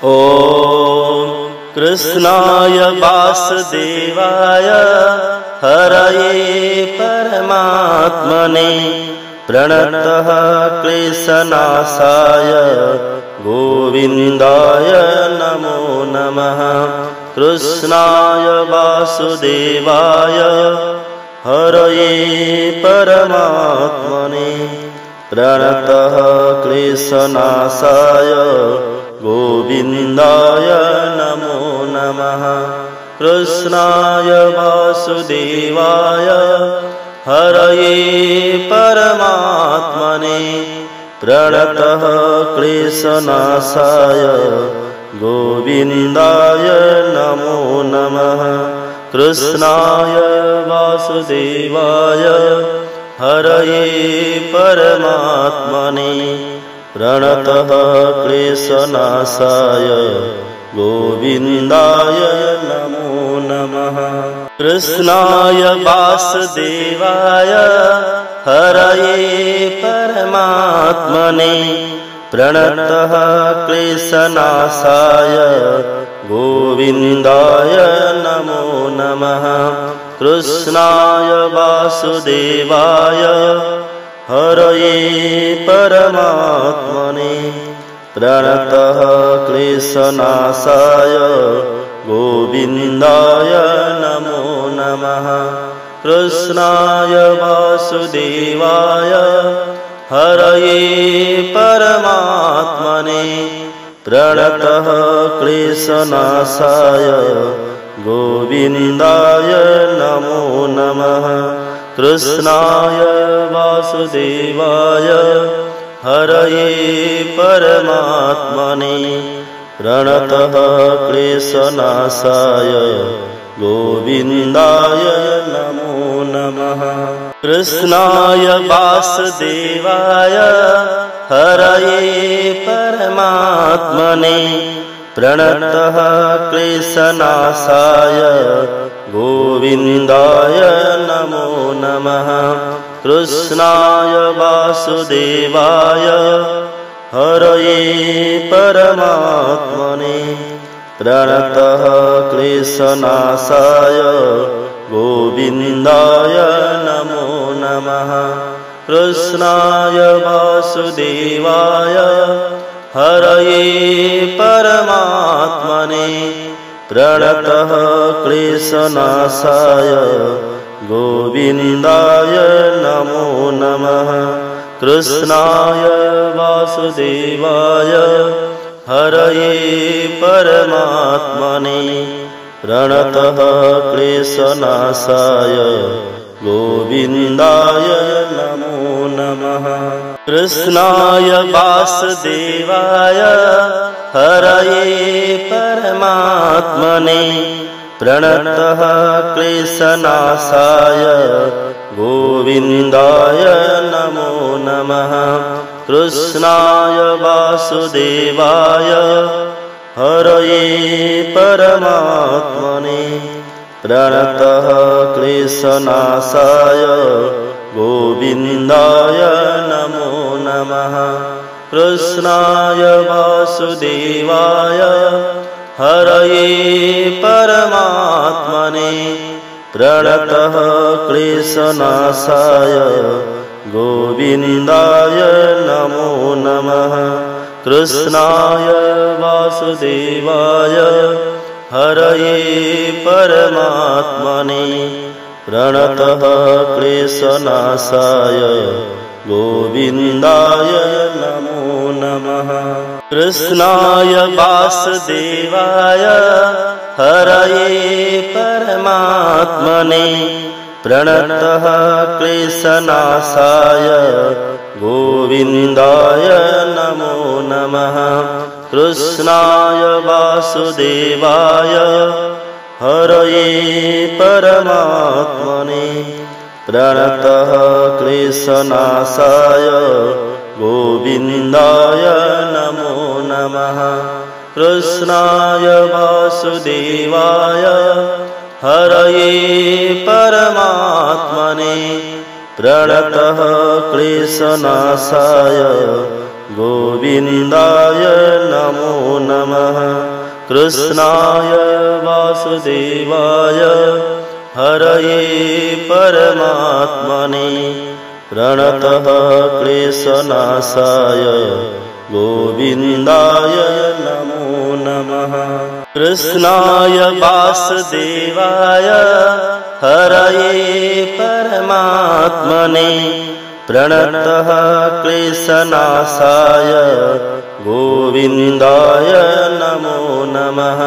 ॐ कृष्णाय वासुदेवाय हरये परमात्मने प्रणतः क्लेशनाशाय गोविन्दाय नमो नमः। कृष्णाय वासुदेवाय हरये परमात्मने प्रणतः क्लेशनाशाय गोविन्दाय नमो नमः। कृष्णाय वासुदेवाय हरये परमात्मने प्रणतः क्लेशनाशाय गोविन्दाय नमो नमः। कृष्णाय वासुदेवाय हरये परमात्मने प्रणतः क्लेशनाशाय गोविन्दाय नमो नमः। कृष्णाय वासुदेवाय हरये परमात्मने प्रणतः क्लेशनाशाय गोविन्दाय नमो नमः। कृष्णाय वासुदेवाय हरये परमात्मने प्रणतः क्लेशनाशाय गोविन्दाय नमो नमः। कृष्णाय वासुदेवाय हरये परमात्मने प्रणतः क्लेशनाशाय गोविन्दाय नमो नमः। कृष्णाय वासुदेवाय हरये परमात्मने प्रणतः क्लेशनाशाय गोविन्दाय नमो नमः। कृष्णाय वासुदेवाय हरये परमात्मने प्रणतः क्लेशनाशाय गोविन्दाय नमो नमः। कृष्णाय वासुदेवाय हरये परमात्मने प्रणतः क्लेशनाशाय गोविन्दाय नमो नमः। कृष्णाय वासुदेवाय हरये परमात्मने प्रणतः क्लेशनाशाय गोविन्दाय नमो नमः। कृष्णाय वासुदेवाय हरये परमात्मने प्रणतः क्लेशनाशाय गोविन्दाय नमो नमः। कृष्णाय वासुदेवाय हरये परमात्मने प्रणतः क्लेशनाशाय गोविन्दाय नमो नमः। कृष्णाय वासुदेवाय हरये परमात्मने प्रणतः क्लेशनाशाय गोविन्दाय नमो नमः। कृष्णाय वासुदेवाय हरये परमात्मने प्रणतः क्लेशनाशाय गोविन्दाय नमो नमः। कृष्णाय वासुदेवाय हरये परमात्मने प्रणतः क्लेशनाशाय गोविन्दाय नमो नमः। कृष्णाय वासुदेवाय हरये परमात्मने प्रणतः क्लेशनाशाय गोविन्दाय नमो नमः। कृष्णाय वासुदेवाय हरये परमात्मने प्रणतः क्लेशनाशाय गोविन्दाय नमो नमः। कृष्णाय वासुदेवाय हरये परमात्मने प्रणतः क्लेशनाशाय गोविन्दाय नमो नमः। कृष्णाय वासुदेवाय हरये परमात्मने प्रणतः क्लेशनाशाय गोविन्दाय नमो नमः। कृष्णाय वासुदेवाय हरये परमात्मने प्रणतः क्लेशनाशाय गोविन्दाय नमो नमः।